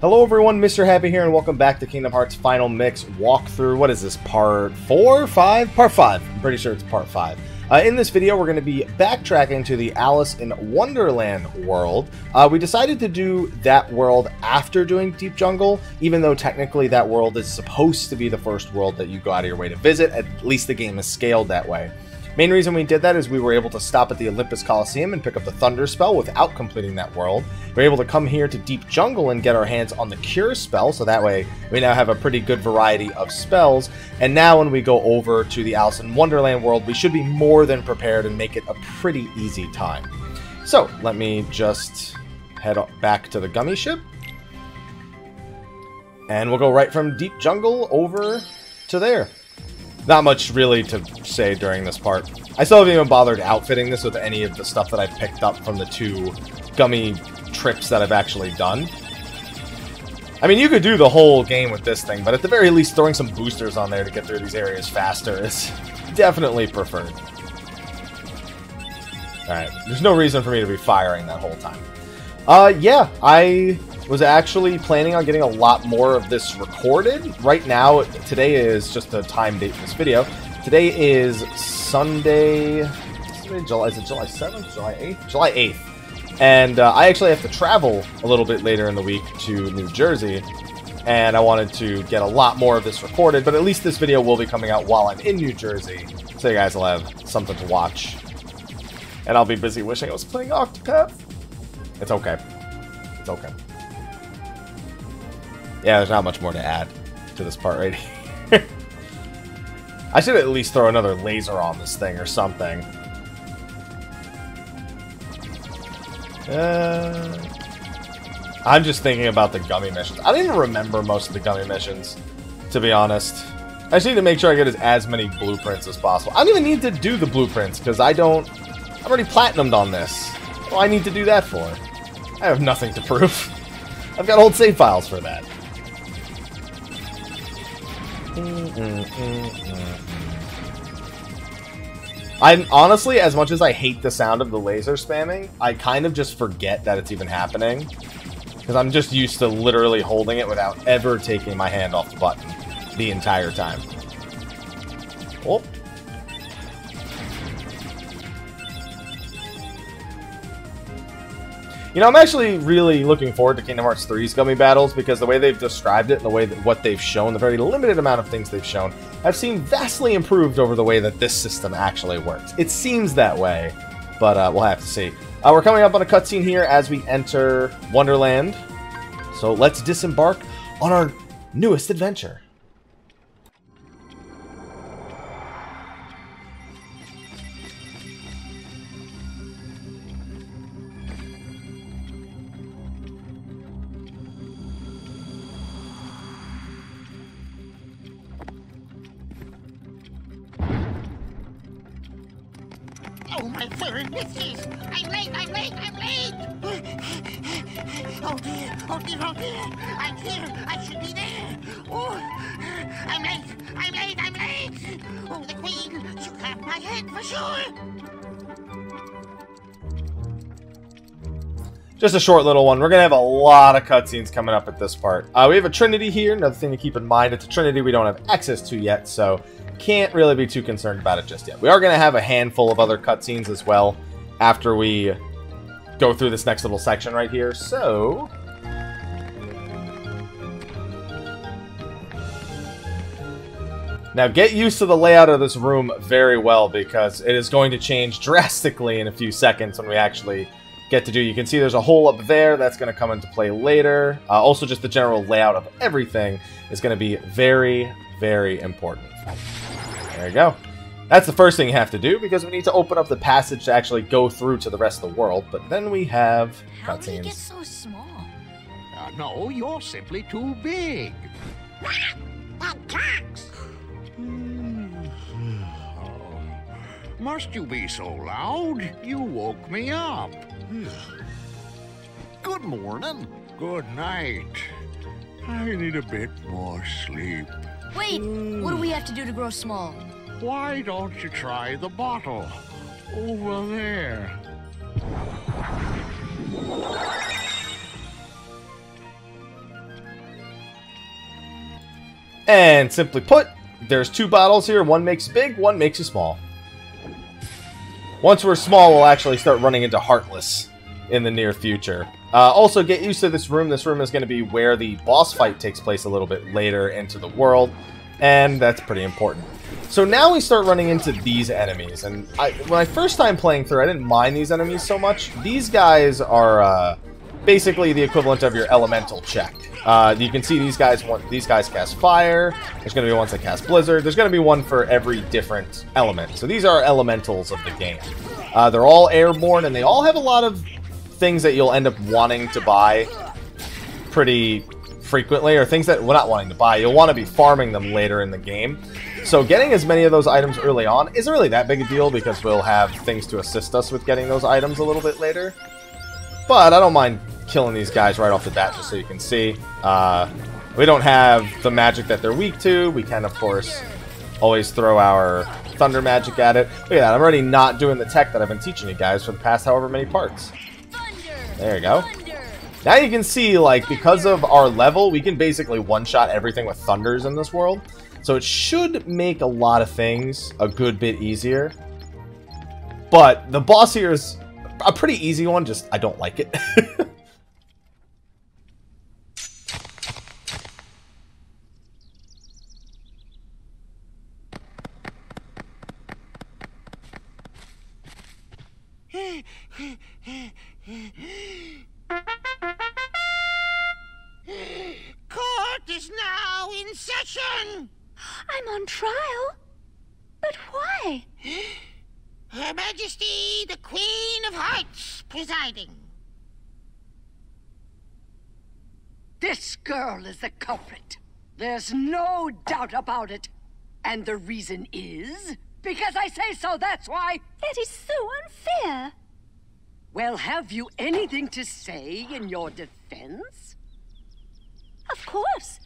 Hello everyone, Mr. Happy here, and welcome back to Kingdom Hearts Final Mix walkthrough. What is this, part 4? 5? Part 5. I'm pretty sure it's part 5. In this video, we're going to be backtracking to the Alice in Wonderland world. We decided to do that world after doing Deep Jungle, even though technically that world is supposed to be the first world that you go out of your way to visit. At least the game is scaled that way. Main reason we did that is we were able to stop at the Olympus Coliseum and pick up the Thunder Spell without completing that world. We were able to come here to Deep Jungle and get our hands on the Cure Spell, so that way we now have a pretty good variety of spells. And now when we go over to the Alice in Wonderland world, we should be more than prepared and make it a pretty easy time. So, let me just head back to the Gummy Ship. And we'll go right from Deep Jungle over to there. Not much really to say during this part. I still haven't even bothered outfitting this with any of the stuff that I picked up from the 2 gummy trips that I've actually done. I mean, you could do the whole game with this thing, but at the very least throwing some boosters on there to get through these areas faster is definitely preferred. Alright, there's no reason for me to be firing that whole time. Yeah, I was actually planning on getting a lot more of this recorded. Right now, today is just the time date for this video. Today is Sunday, is it July 7th? July 8th? July 8th. And I actually have to travel a little bit later in the week to New Jersey. And I wanted to get a lot more of this recorded, but at least this video will be coming out while I'm in New Jersey. So you guys will have something to watch. And I'll be busy wishing I was playing Octopath. It's okay. It's okay. Yeah, there's not much more to add to this part right here. I should at least throw another laser on this thing or something. I'm just thinking about the gummy missions. I don't even remember most of the gummy missions, to be honest. I just need to make sure I get as many blueprints as possible. I don't even need to do the blueprints, because I've already platinumed on this. What do I need to do that for? I have nothing to prove. I've got old save files for that. Honestly, as much as I hate the sound of the laser spamming, I kind of just forget that it's even happening. Because I'm just used to literally holding it without ever taking my hand off the button the entire time. Oh. You know, I'm actually really looking forward to Kingdom Hearts 3's gummy battles, because the way they've described it and the way that what they've shown, the very limited amount of things they've shown, have seemed vastly improved over the way that this system actually works. It seems that way, but we'll have to see. We're coming up on a cutscene here as we enter Wonderland, so let's disembark on our newest adventure. Oh, my furry bitches! I'm late! Oh dear, oh dear, oh dear! I'm here! I should be there! Oh, I'm late! Oh, the Queen! She grabbed my head for sure! Just a short little one. We're going to have a lot of cutscenes coming up at this part. We have a Trinity here. Another thing to keep in mind, it's a Trinity we don't have access to yet, so can't really be too concerned about it just yet. We are going to have a handful of other cutscenes as well after we go through this next little section right here, so now get used to the layout of this room very well, because it is going to change drastically in a few seconds when we actually get to do. You can see there's a hole up there that's going to come into play later. Also, just the general layout of everything is going to be very, very important. There you go. That's the first thing you have to do, because we need to open up the passage to actually go through to the rest of the world, but then we have cutscenes. How did you get so small? No, you're simply too big. That tracks! Must you be so loud? You woke me up. Good morning. Good night. I need a bit more sleep. Wait, what do we have to do to grow small? Why don't you try the bottle over there? And simply put, there's two bottles here. One makes you big, one makes you small. Once we're small, we'll actually start running into Heartless in the near future. Also, get used to this room. This room is going to be where the boss fight takes place a little bit later into the world, and that's pretty important. So now we start running into these enemies, and when I first time playing through, I didn't mind these enemies so much. These guys are basically the equivalent of your elemental check. You can see these guys cast fire. There's going to be ones that cast blizzard. There's going to be one for every different element. So these are elementals of the game. They're all airborne, and they all have a lot of things that you'll end up wanting to buy pretty frequently, or things that we're not wanting to buy. You'll want to be farming them later in the game. So getting as many of those items early on isn't really that big a deal, because we'll have things to assist us with getting those items a little bit later. But I don't mind killing these guys right off the bat, just so you can see. We don't have the magic that they're weak to. We can, of course, always throw our thunder magic at it. Look at that, I'm already not doing the tech that I've been teaching you guys for the past however many parts. There you go. Now you can see, like, because of our level, we can basically one-shot everything with thunders in this world. So it should make a lot of things a good bit easier. But the boss here is a pretty easy one, just I don't like it. Court is now in session. I'm on trial. But why? Her Majesty, the Queen of Hearts, presiding. This girl is the culprit. There's no doubt about it. And the reason is because I say so, that's why. That is so unfair. Well, have you anything to say in your defense? Of course.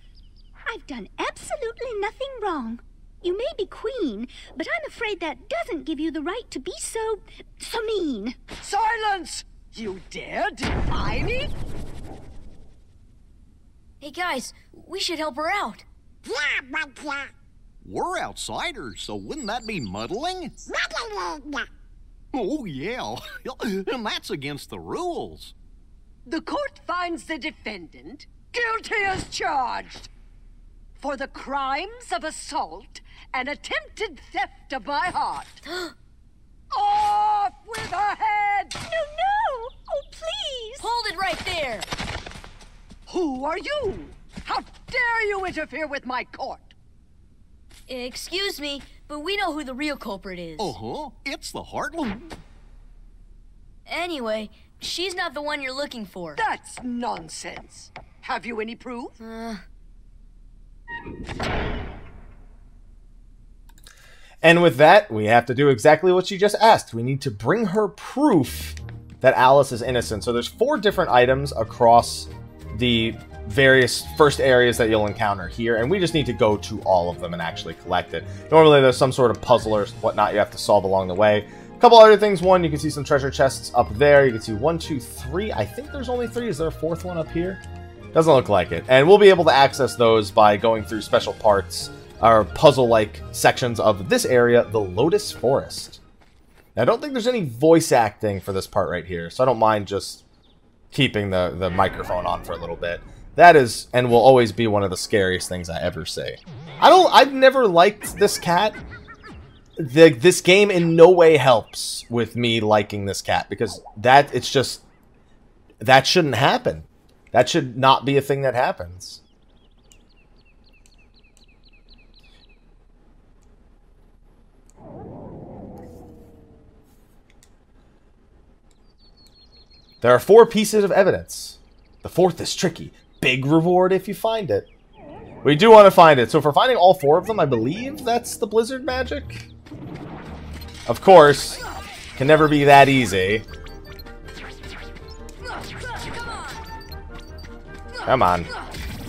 I've done absolutely nothing wrong. You may be queen, but I'm afraid that doesn't give you the right to be so mean. Silence! You dare defy me? Hey guys, we should help her out. We're outsiders, so wouldn't that be muddling? Oh, yeah. And that's against the rules. The court finds the defendant guilty as charged for the crimes of assault and attempted theft of my heart. Off with her head! No! Oh, please! Hold it right there! Who are you? How dare you interfere with my court? Excuse me, but we know who the real culprit is. Uh-huh. It's the Heartland. Anyway, she's not the one you're looking for. That's nonsense. Have you any proof? And with that, we have to do exactly what she just asked. We need to bring her proof that Alice is innocent. So there's 4 different items across the various first areas that you'll encounter here, and we just need to go to all of them and actually collect it. Normally there's some sort of puzzle or whatnot you have to solve along the way. A couple other things. One, you can see some treasure chests up there. You can see 1, 2, 3. I think there's only 3. Is there a 4th one up here? Doesn't look like it. And we'll be able to access those by going through special parts or puzzle-like sections of this area, the Lotus Forest. Now, I don't think there's any voice acting for this part right here, so I don't mind just keeping the microphone on for a little bit. That is, and will always be, one of the scariest things I ever say. I've never liked this cat. This game in no way helps with me liking this cat, because that shouldn't happen. That should not be a thing that happens. There are 4 pieces of evidence. The 4th is tricky. Big reward if you find it. We do want to find it. So for finding all 4 of them, I believe that's the blizzard magic. Of course, can never be that easy. Come on.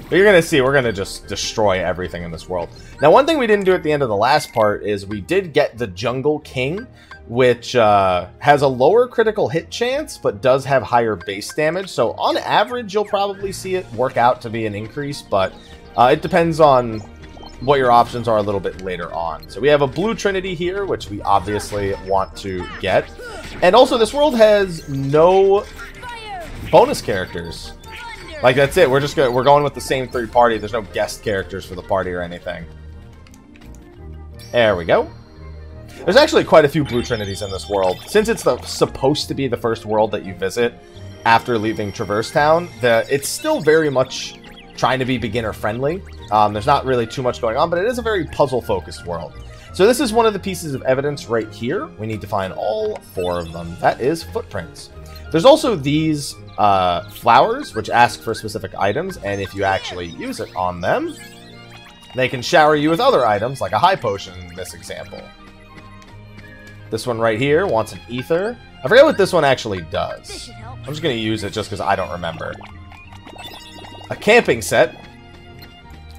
But you're going to see, we're going to just destroy everything in this world. Now, one thing we didn't do at the end of the last part is we did get the Jungle King, which has a lower critical hit chance, but does have higher base damage. So on average, you'll probably see it work out to be an increase, but it depends on what your options are a little bit later on. So we have a blue trinity here, which we obviously want to get. And also, this world has no bonus characters. Like, that's it. We're going with the same 3 party. There's no guest characters for the party or anything. There we go. There's actually quite a few blue trinities in this world. Since it's supposed to be the first world that you visit after leaving Traverse Town, it's still very much trying to be beginner friendly. There's not really too much going on, but it is a very puzzle focused world. So this is one of the pieces of evidence right here. We need to find all 4 of them. That is footprints. There's also these flowers, which ask for specific items, and if you actually use it on them, they can shower you with other items, like a high potion in this example. This one right here wants an ether. I forget what this one actually does. I'm just going to use it just because I don't remember. A camping set.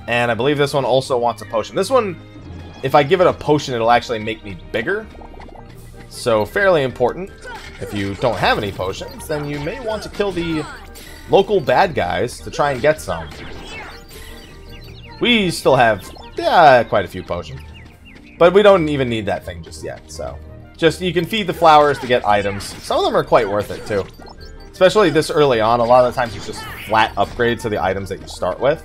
And I believe this one also wants a potion. This one, if I give it a potion, it'll actually make me bigger. So, fairly important. If you don't have any potions, then you may want to kill the local bad guys to try and get some. We still have quite a few potions. But we don't even need that thing just yet, so... Just, you can feed the flowers to get items. Some of them are quite worth it, too. Especially this early on. A lot of the times it's just flat upgrades to the items that you start with.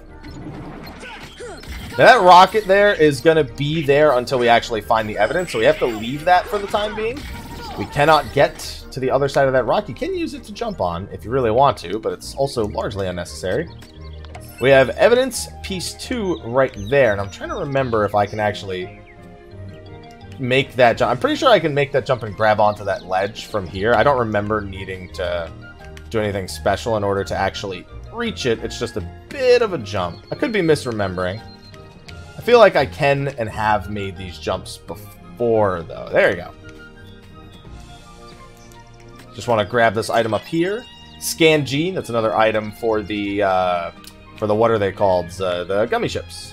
Now, that rocket there is going to be there until we actually find the evidence, so we have to leave that for the time being. We cannot get to the other side of that rock. You can use it to jump on if you really want to, but it's also largely unnecessary. We have evidence piece 2 right there, and I'm trying to remember if I can actually make that jump. I'm pretty sure I can make that jump and grab onto that ledge from here. I don't remember needing to do anything special in order to actually reach it. It's just a bit of a jump. I could be misremembering. I feel like I can and have made these jumps before, though. There you go. Just want to grab this item up here. Scan G, that's another item for the what are they called? The gummy ships.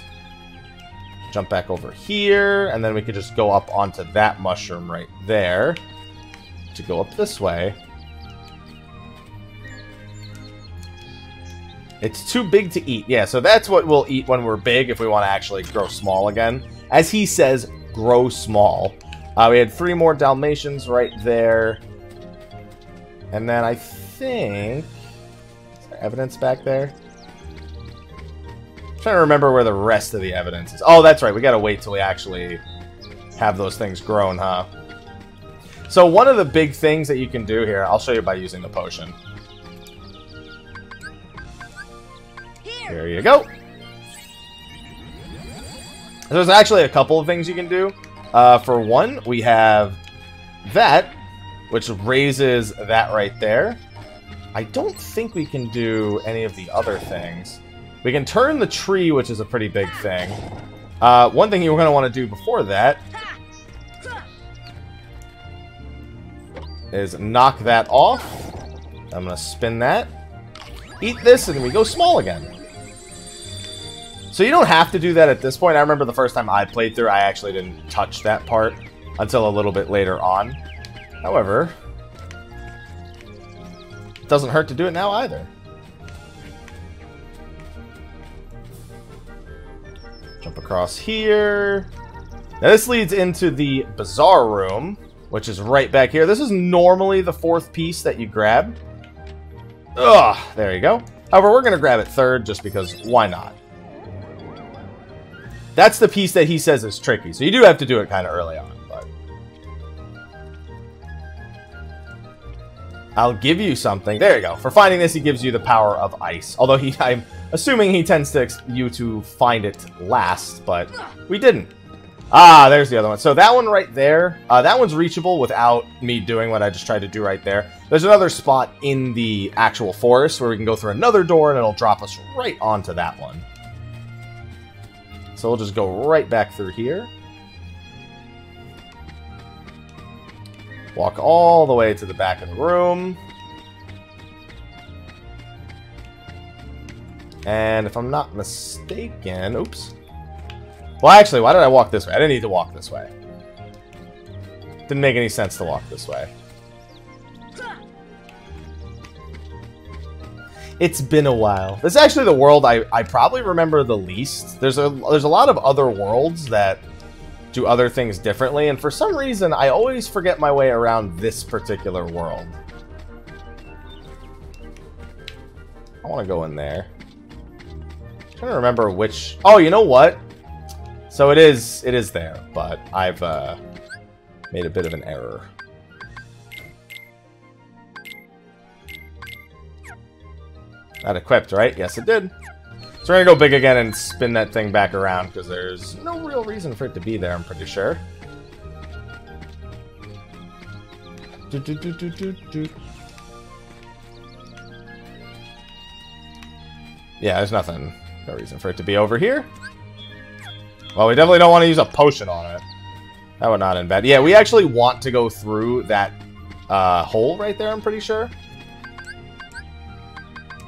Jump back over here, and then we could just go up onto that mushroom right there to go up this way. It's too big to eat. Yeah, so that's what we'll eat when we're big if we want to actually grow small again. As he says, grow small. We had 3 more Dalmatians right there. And then I think... Is there evidence back there? I'm trying to remember where the rest of the evidence is. Oh, that's right. We gotta wait till we actually have those things grown, huh? So one of the big things that you can do here... I'll show you by using the potion. There you go. There's actually a couple of things you can do. For one, we have that, which raises that right there. I don't think we can do any of the other things. We can turn the tree, which is a pretty big thing. One thing you're going to want to do before that is knock that off. I'm going to spin that. Eat this, and we go small again. So you don't have to do that at this point. I remember the first time I played through, I actually didn't touch that part until a little bit later on. However, it doesn't hurt to do it now either. Jump across here. Now this leads into the Bazaar Room, which is right back here. This is normally the 4th piece that you grab. Ugh, there you go. However, we're going to grab it 3rd just because why not? That's the piece that he says is tricky. So you do have to do it kind of early on. But I'll give you something. There you go. For finding this, he gives you the power of ice. Although I'm assuming he tends you to find it last, but we didn't. Ah, there's the other one. So that one right there, that one's reachable without me doing what I just tried to do right there. There's another spot in the actual forest where we can go through another door and it'll drop us right onto that one. So we'll just go right back through here. Walk all the way to the back of the room. And if I'm not mistaken... Oops. Well, actually, why did I walk this way? I didn't need to walk this way. Didn't make any sense to walk this way. It's been a while. This is actually the world I probably remember the least. There's a lot of other worlds that do other things differently, and for some reason, I always forget my way around this particular world. I want to go in there. I'm trying to remember which... Oh, you know what? So it is there, but I've made a bit of an error. Not equipped, right? Yes, it did. So we're gonna go big again and spin that thing back around, because there's no real reason for it to be there, I'm pretty sure. Yeah, there's nothing. No reason for it to be over here. Well, we definitely don't want to use a potion on it. That would not end bad. Yeah, we actually want to go through that hole right there, I'm pretty sure.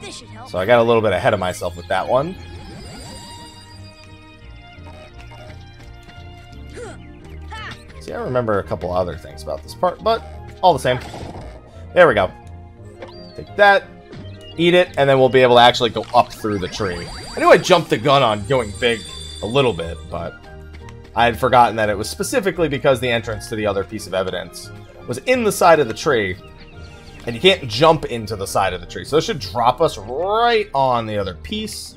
This should help. So I got a little bit ahead of myself with that one. See, I remember a couple other things about this part, but all the same. There we go. Take that, eat it, and then we'll be able to actually go up through the tree. I knew I jumped the gun on going big a little bit, but I had forgotten that it was specifically because the entrance to the other piece of evidence was in the side of the tree. And you can't jump into the side of the tree. So this should drop us right on the other piece.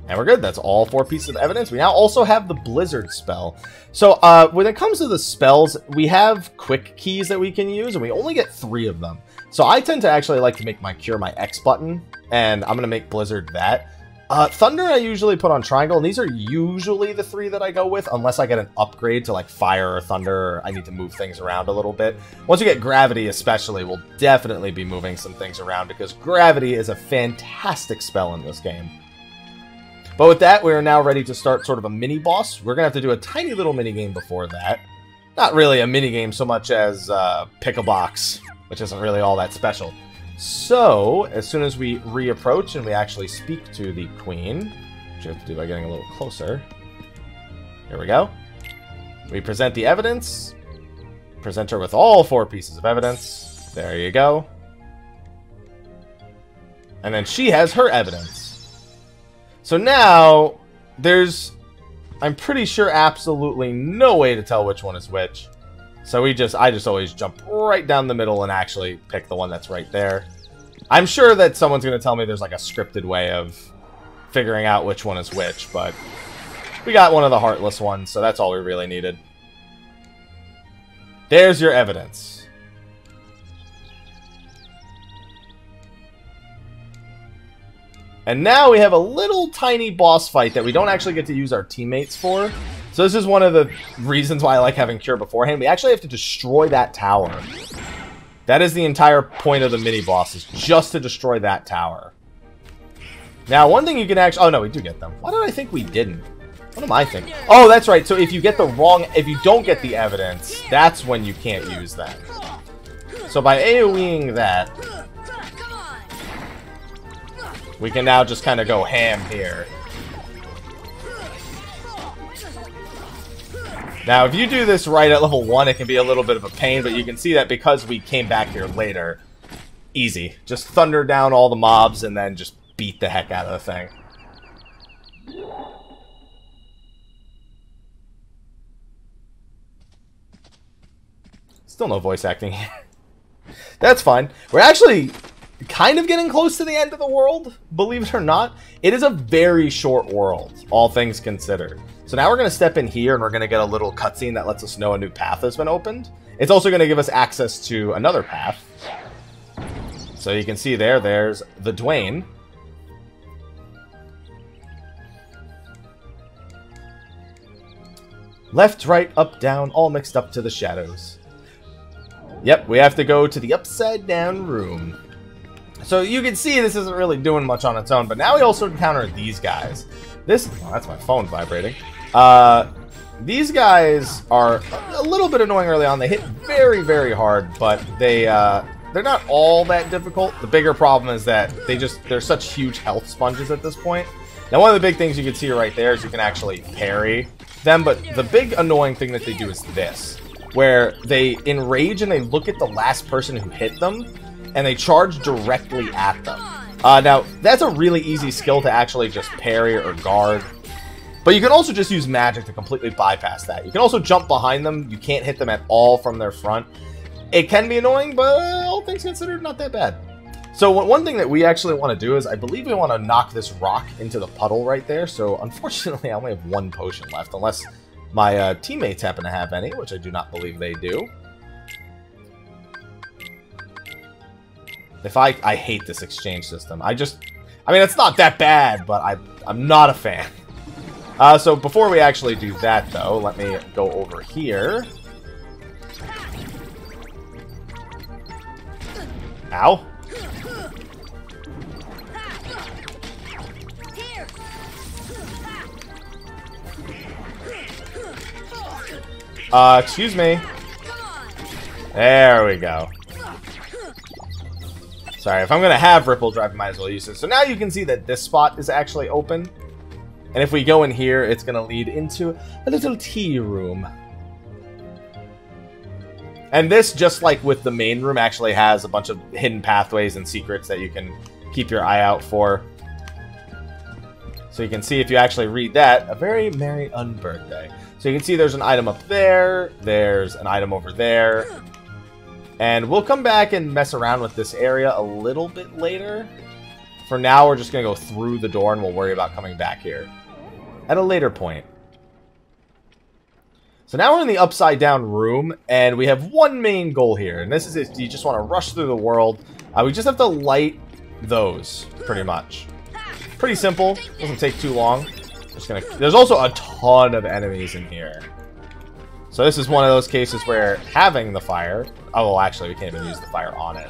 And we're good. That's all 4 pieces of evidence. We now also have the Blizzard spell. So when it comes to the spells, we have quick keys that we can use. And we only get 3 of them. So I tend to actually like to make my Cure my X button. And I'm going to make Blizzard that. Thunder I usually put on triangle, and these are usually the 3 that I go with, unless I get an upgrade to like fire or thunder, or I need to move things around a little bit. Once you get gravity especially, we'll definitely be moving some things around, because gravity is a fantastic spell in this game. But with that, we are now ready to start sort of a mini-boss. We're going to have to do a tiny little mini-game before that. Not really a mini-game so much as pick a box, which isn't really all that special. So, as soon as we reapproach and we actually speak to the queen, which you have to do by getting a little closer. Here we go. We present the evidence. Present her with all 4 pieces of evidence. There you go. And then she has her evidence. So now, there's, I'm pretty sure, absolutely no way to tell which one is which. So I just always jump right down the middle and actually pick the one that's right there. I'm sure that someone's going to tell me there's like a scripted way of figuring out which one is which, but we got one of the heartless ones, so that's all we really needed. There's your evidence. And now we have a little tiny boss fight that we don't actually get to use our teammates for. So this is one of the reasons why I like having Cure beforehand. We actually have to destroy that tower. That is the entire point of the mini-boss, is just to destroy that tower. Now, one thing you can actually... Oh, no, we do get them. Why did I think we didn't? What am I thinking? Oh, that's right. So if you get the wrong... If you don't get the evidence, that's when you can't use that. So by AoEing that, we can now just kind of go ham here. Now, if you do this right at level 1, it can be a little bit of a pain, but you can see that because we came back here later, easy. Just thunder down all the mobs and then just beat the heck out of the thing. Still no voice acting here. That's fine. We're actually kind of getting close to the end of the world, believe it or not. It is a very short world, all things considered. So now we're going to step in here and we're going to get a little cutscene that lets us know a new path has been opened. It's also going to give us access to another path. So you can see there's the Dwayne. Left, right, up, down, all mixed up to the shadows. Yep, we have to go to the upside down room. So you can see this isn't really doing much on its own, but now we also encounter these guys. This, oh, that's my phone vibrating. These guys are a little bit annoying early on. They hit very, very hard, but they're not all that difficult. The bigger problem is that they're such huge health sponges at this point. Now, one of the big things you can see right there is you can actually parry them, but the big annoying thing that they do is this, where they enrage and they look at the last person who hit them, and they charge directly at them. Now, that's a really easy skill to actually just parry or guard. But you can also just use magic to completely bypass that. You can also jump behind them. You can't hit them at all from their front. It can be annoying, but all things considered, not that bad. So one thing that we actually want to do is, I believe we want to knock this rock into the puddle right there. So unfortunately, I only have one potion left, unless my teammates happen to have any, which I do not believe they do. I hate this exchange system. I mean, it's not that bad, but I'm not a fan. So before we actually do that, though, let me go over here. Ow. Excuse me. There we go. Sorry, if I'm going to have Ripple Drive, I might as well use it. So now you can see that this spot is actually open. And if we go in here, it's going to lead into a little tea room. And this, just like with the main room, actually has a bunch of hidden pathways and secrets that you can keep your eye out for. So you can see, if you actually read that, a very merry unbirthday. So you can see there's an item up there, there's an item over there. And we'll come back and mess around with this area a little bit later. For now, we're just going to go through the door and we'll worry about coming back here at a later point. So now we're in the upside down room, and we have one main goal here. And this is if you just want to rush through the world. We just have to light those, pretty much. Pretty simple. Doesn't take too long. There's also a ton of enemies in here. So this is one of those cases where having the fire... Oh, well, actually, we can't even use the fire on it.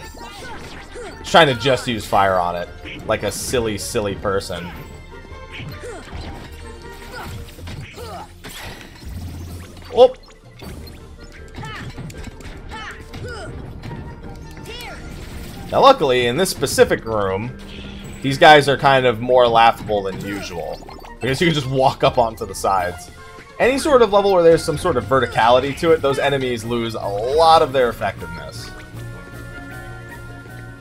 Just trying to just use fire on it. Like a silly, silly person. Oh! Now, luckily, in this specific room, these guys are kind of more laughable than usual. Because you can just walk up onto the sides. Any sort of level where there's some sort of verticality to it, those enemies lose a lot of their effectiveness.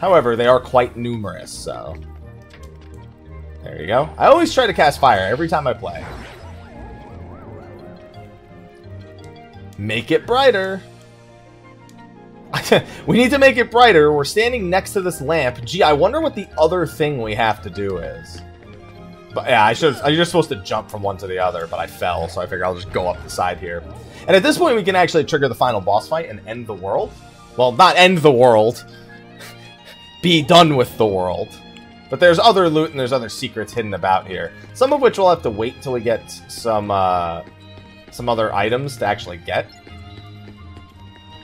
However, they are quite numerous, so... There you go. I always try to cast fire every time I play. Make it brighter. We need to make it brighter. We're standing next to this lamp. Gee, I wonder what the other thing we have to do is. But yeah, you're just supposed to jump from one to the other, but I fell, so I figure I'll just go up the side here. And at this point, we can actually trigger the final boss fight and end the world. Well, not end the world. Be done with the world. But there's other loot and there's other secrets hidden about here. Some of which we'll have to wait till we get some other items to actually get.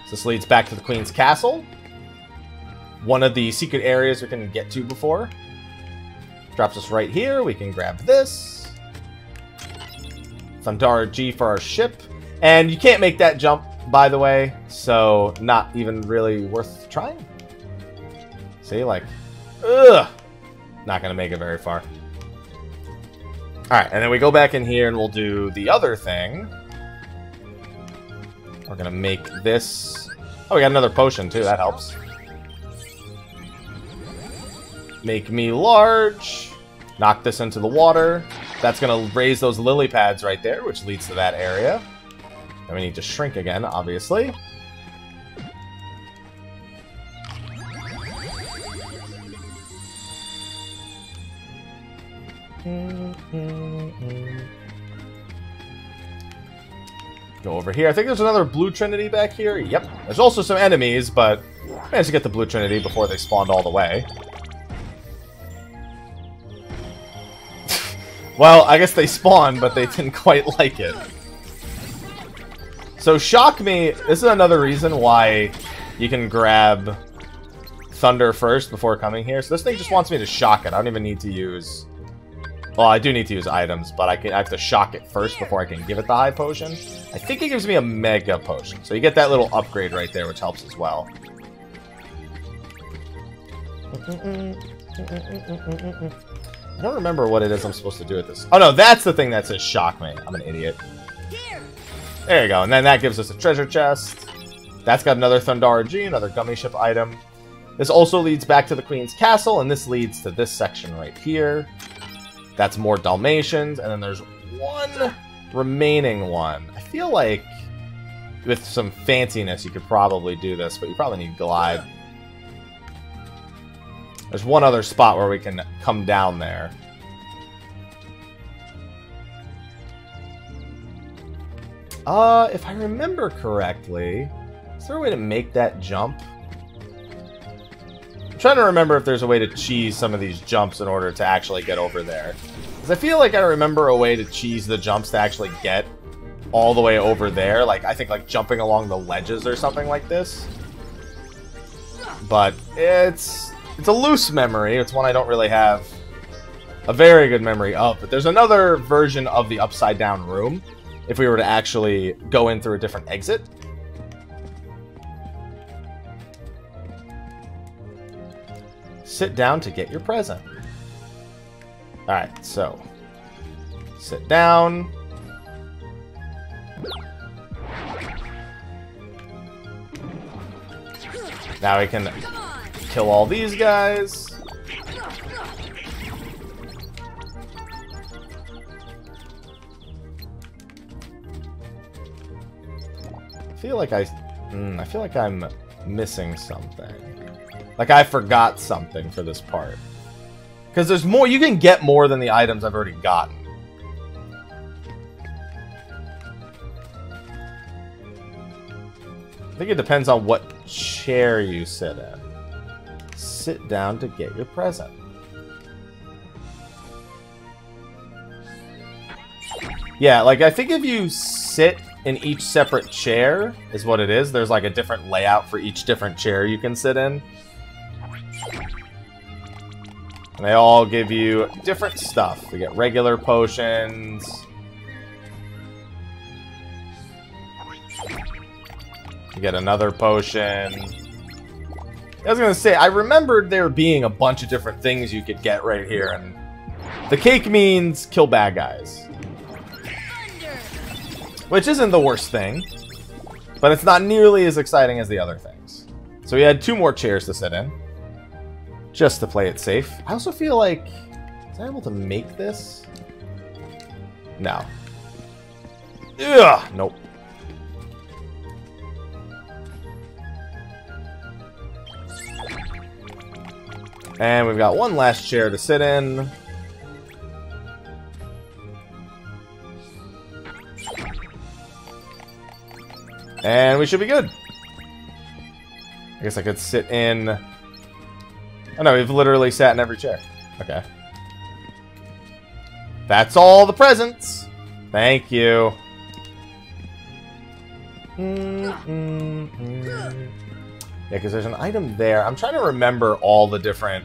So this leads back to the Queen's Castle. One of the secret areas we can get to before. Drops us right here. We can grab this. Thundara G for our ship. And you can't make that jump, by the way. So, not even really worth trying. See, like, ugh. Not going to make it very far. Alright, and then we go back in here and we'll do the other thing. We're going to make this... Oh, we got another potion, too. That helps. Make me large. Knock this into the water. That's going to raise those lily pads right there, which leads to that area. And we need to shrink again, obviously. Go over here. I think there's another Blue Trinity back here. Yep. There's also some enemies, but I managed to get the Blue Trinity before they spawned all the way. Well, I guess they spawned, but they didn't quite like it. So, Shock Me, this is another reason why you can grab Thunder first before coming here. So this thing just wants me to shock it. I don't even need to use... Well, I do need to use items, but I have to shock it first before I can give it the high potion. I think it gives me a mega potion. So you get that little upgrade right there, which helps as well. I don't remember what it is I'm supposed to do with this. Oh, no, that's the thing that says shock me. I'm an idiot. There you go. And then that gives us a treasure chest. That's got another Thundara G, another gummy ship item. This also leads back to the Queen's Castle, and this leads to this section right here. That's more Dalmatians, and then there's one remaining one. I feel like with some fanciness you could probably do this, but you probably need Glide. There's one other spot where we can come down there. If I remember correctly, is there a way to make that jump? I'm trying to remember if there's a way to cheese some of these jumps in order to actually get over there. Because I feel like I remember a way to cheese the jumps to actually get all the way over there. Like, I think like jumping along the ledges or something like this. But it's a loose memory. It's one I don't really have a very good memory of. But there's another version of the upside down room if we were to actually go in through a different exit. Sit down to get your present. Alright, so sit down. Now we can kill all these guys. I feel like I'm missing something. Like I forgot something for this part. Because there's more, you can get more than the items I've already gotten. I think it depends on what chair you sit in. Sit down to get your present. Yeah, like I think if you sit in each separate chair is what it is. There's like a different layout for each different chair you can sit in. And they all give you different stuff. You get regular potions. You get another potion. I was gonna say, I remembered there being a bunch of different things you could get right here, and the cake means kill bad guys. Which isn't the worst thing, but it's not nearly as exciting as the other things. So we had 2 more chairs to sit in, just to play it safe. I also feel like, was I able to make this? No. Ugh, nope. And we've got one last chair to sit in. And we should be good. I guess I could sit in... Oh no, we've literally sat in every chair. Okay. That's all the presents. Thank you. Yeah, because there's an item there. I'm trying to remember all the different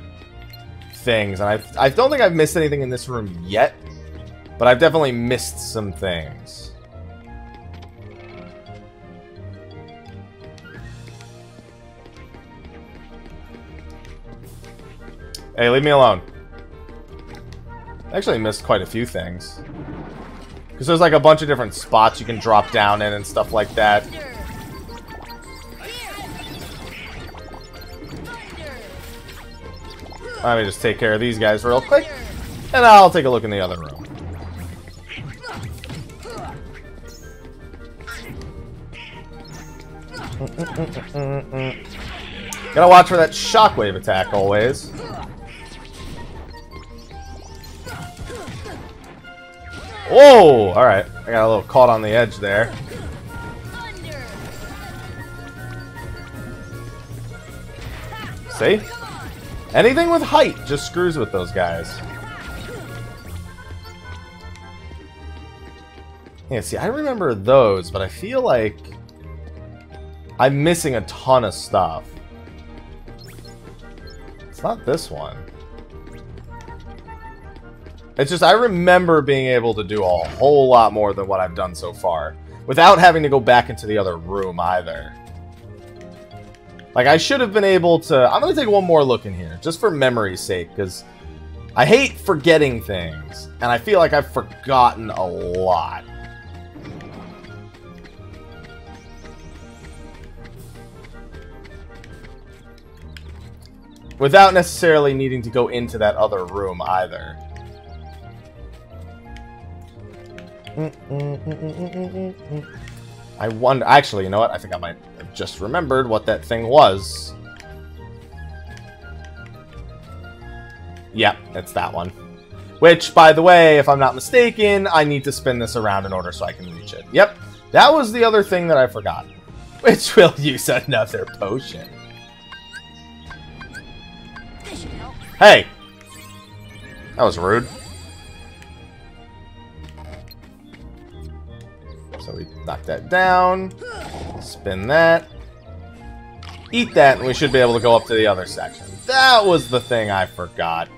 things. And I don't think I've missed anything in this room yet. But I've definitely missed some things. Hey, leave me alone. I actually missed quite a few things. Because there's like a bunch of different spots you can drop down in and stuff like that. Let me just take care of these guys real quick. And I'll take a look in the other room. Gotta watch for that shockwave attack always. Whoa! Alright, I got a little caught on the edge there. See? Anything with height just screws with those guys. Yeah, see, I remember those, but I feel like I'm missing a ton of stuff. It's not this one. It's just, I remember being able to do a whole lot more than what I've done so far. Without having to go back into the other room either. Like, I should have been able to... I'm going to take one more look in here, just for memory's sake, because I hate forgetting things. And I feel like I've forgotten a lot. without necessarily needing to go into that other room either. I wonder... Actually, you know what? I think I might have just remembered what that thing was. Yep, it's that one. Which, by the way, if I'm not mistaken, I need to spin this around in order so I can reach it. Yep, that was the other thing that I forgot. Which will use another potion. Hey! That was rude. So we knock that down. Spin that. Eat that, and we should be able to go up to the other section. That was the thing I forgot.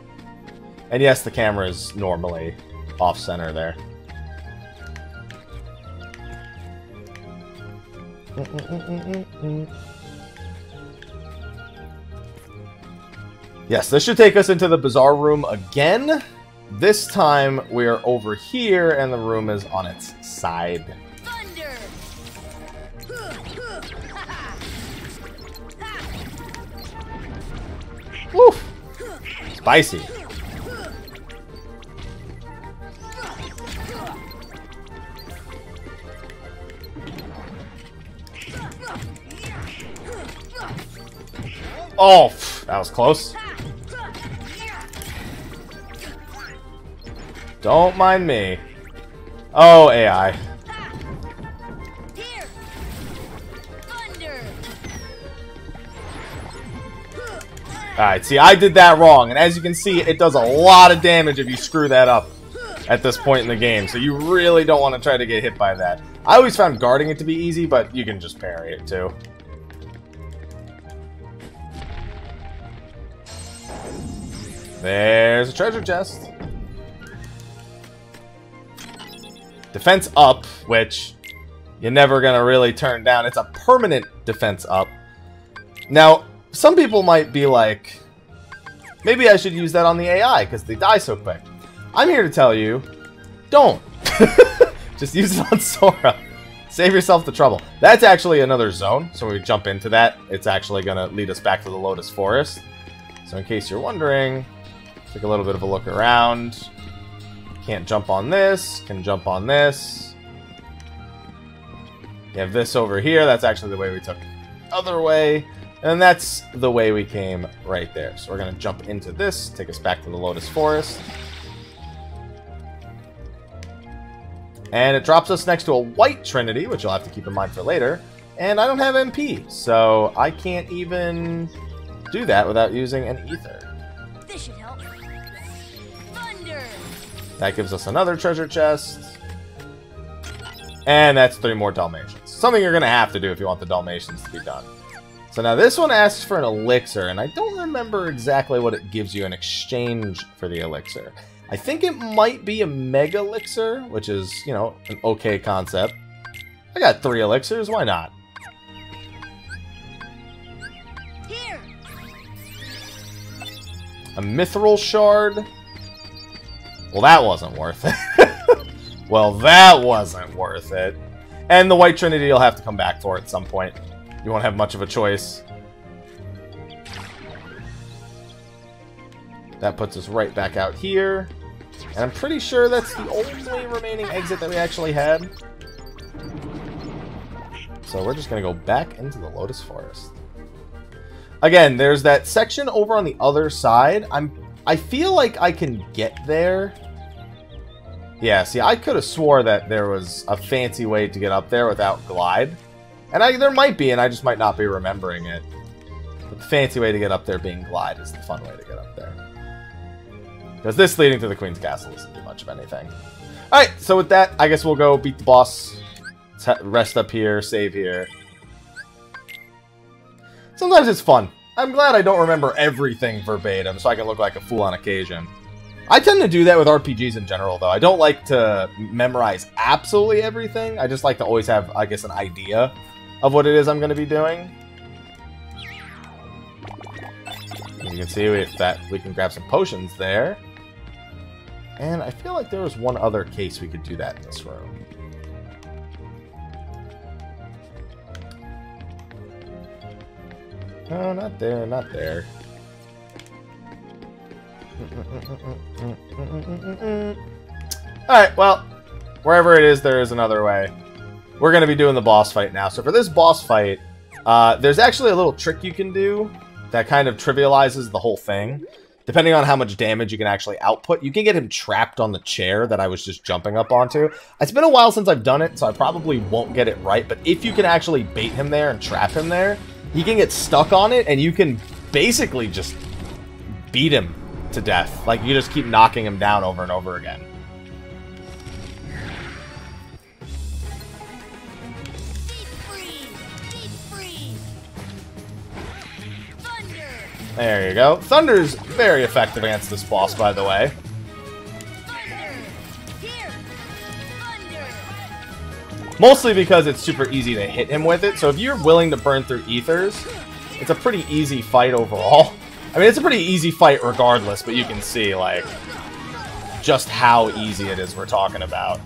And yes, the camera is normally off-center there. Yes, this should take us into the bizarre room again. This time we are over here and the room is on its side. Thunder! Woo! Spicy. Oh, that was close. Don't mind me. Oh, AI. Alright, see, I did that wrong, and as you can see, it does a lot of damage if you screw that up at this point in the game, so you really don't want to try to get hit by that. I always found guarding it to be easy, but you can just parry it too. There's a treasure chest. Defense up, which you're never gonna really turn down. It's a permanent defense up. Now, some people might be like, maybe I should use that on the AI because they die so quick. I'm here to tell you, don't. Just use it on Sora. Save yourself the trouble. That's actually another zone, so when we jump into that, it's actually going to lead us back to the Lotus Forest. So in case you're wondering, take a little bit of a look around. Can't jump on this, can jump on this. You have this over here, that's actually the way we took the other way. And that's the way we came right there. So we're going to jump into this, take us back to the Lotus Forest. And it drops us next to a white trinity, which you'll have to keep in mind for later. And I don't have MP, so I can't even do that without using an ether. This should help. Thunder! That gives us another treasure chest. And that's 3 more Dalmatians. Something you're going to have to do if you want the Dalmatians to be done. So now this one asks for an elixir, and I don't remember exactly what it gives you in exchange for the elixir. I think it might be a mega elixir, which is, you know, an okay concept. I got 3 elixirs, why not? Here. A mithril shard. Well, that wasn't worth it. Well, that wasn't worth it. And the white trinity you'll have to come back for at some point. You won't have much of a choice. That puts us right back out here. And I'm pretty sure that's the only remaining exit that we actually had. So we're just going to go back into the Lotus Forest. Again, there's that section over on the other side. I feel like I can get there. Yeah, see, I could have swore that there was a fancy way to get up there without glide. And there might be, and I just might not be remembering it. But the fancy way to get up there being glide is the fun way to get up there. Because this leading to the Queen's Castle isn't too much of anything. Alright, so with that, I guess we'll go beat the boss. Let's rest up here, save here. Sometimes it's fun. I'm glad I don't remember everything verbatim, so I can look like a fool on occasion. I tend to do that with RPGs in general, though. I don't like to memorize absolutely everything. I just like to always have, I guess, an idea of what it is I'm going to be doing. As you can see, we can grab some potions there. And I feel like there was one other case we could do that in this room. No, not there, not there. Alright, well, wherever it is, there is another way. We're going to be doing the boss fight now. So for this boss fight, there's actually a little trick you can do that kind of trivializes the whole thing. Depending on how much damage you can actually output, you can get him trapped on the chair that I was just jumping up onto. It's been a while since I've done it, so I probably won't get it right, but if you can actually bait him there and trap him there, he can get stuck on it, and you can basically just beat him to death. Like, you just keep knocking him down over and over again. There you go. Thunder's very effective against this boss, by the way. Mostly because it's super easy to hit him with it, so if you're willing to burn through ethers, it's a pretty easy fight overall. I mean, it's a pretty easy fight regardless, but you can see, like, just how easy it is we're talking about.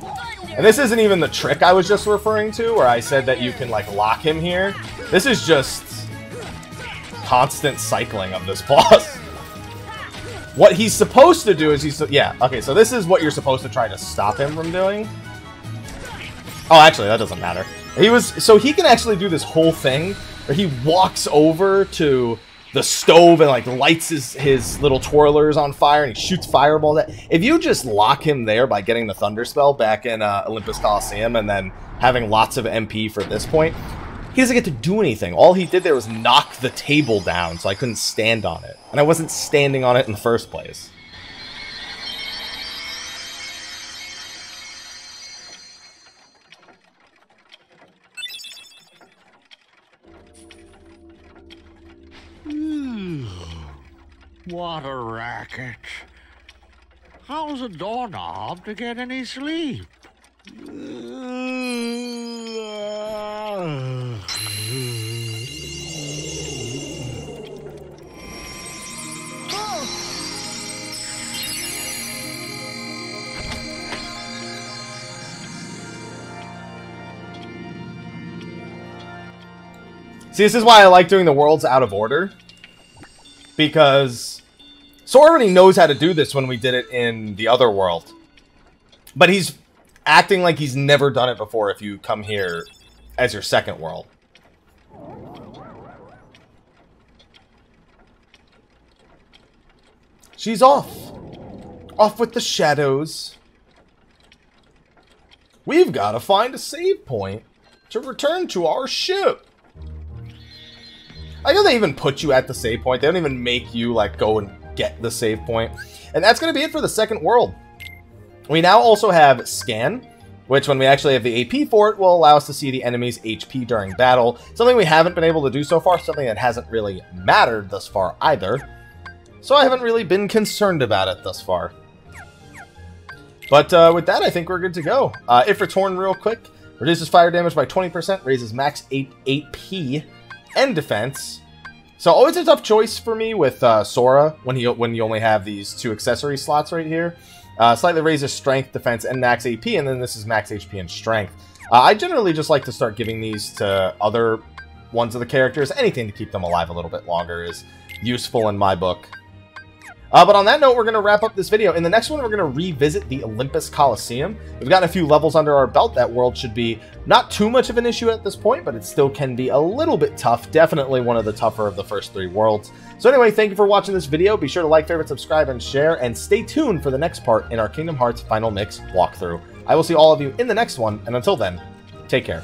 And this isn't even the trick I was just referring to, where I said that you can, like, lock him here. This is just constant cycling of this boss. What he's supposed to do is yeah, okay, so this is what you're supposed to try to stop him from doing. Oh, actually, that doesn't matter. So he can actually do this whole thing where he walks over to the stove and, like, lights his little twirlers on fire, and he shoots fireballs at. If you just lock him there by getting the Thunder Spell back in Olympus Coliseum and then having lots of MP for this point, he doesn't get to do anything. All he did there was knock the table down, so I couldn't stand on it. And I wasn't standing on it in the first place. What a racket. How's a doorknob to get any sleep? See, this is why I like doing the worlds out of order. Because Sora already knows how to do this when we did it in the other world. But he's acting like he's never done it before if you come here as your second world. She's off. Off with the shadows. We've got to find a save point to return to our ship. I know they even put you at the save point. They don't even make you, like, go and get the save point. And that's going to be it for the second world. We now also have Scan, which when we actually have the AP for it, will allow us to see the enemy's HP during battle. Something we haven't been able to do so far, something that hasn't really mattered thus far either. So I haven't really been concerned about it thus far. But with that, I think we're good to go. If Torn real quick, reduces fire damage by 20%, raises max AP and defense. So always a tough choice for me with Sora when you only have these two accessory slots right here. Slightly raises strength, defense, and max AP, and then this is max HP and strength. I generally just like to start giving these to other ones of the characters. Anything to keep them alive a little bit longer is useful in my book. But on that note, we're going to wrap up this video. In the next one, we're going to revisit the Olympus Coliseum. We've gotten a few levels under our belt. That world should be not too much of an issue at this point, but it still can be a little bit tough. Definitely one of the tougher of the first three worlds. So anyway, thank you for watching this video. Be sure to like, favorite, subscribe, and share, and stay tuned for the next part in our Kingdom Hearts Final Mix walkthrough. I will see all of you in the next one, and until then, take care.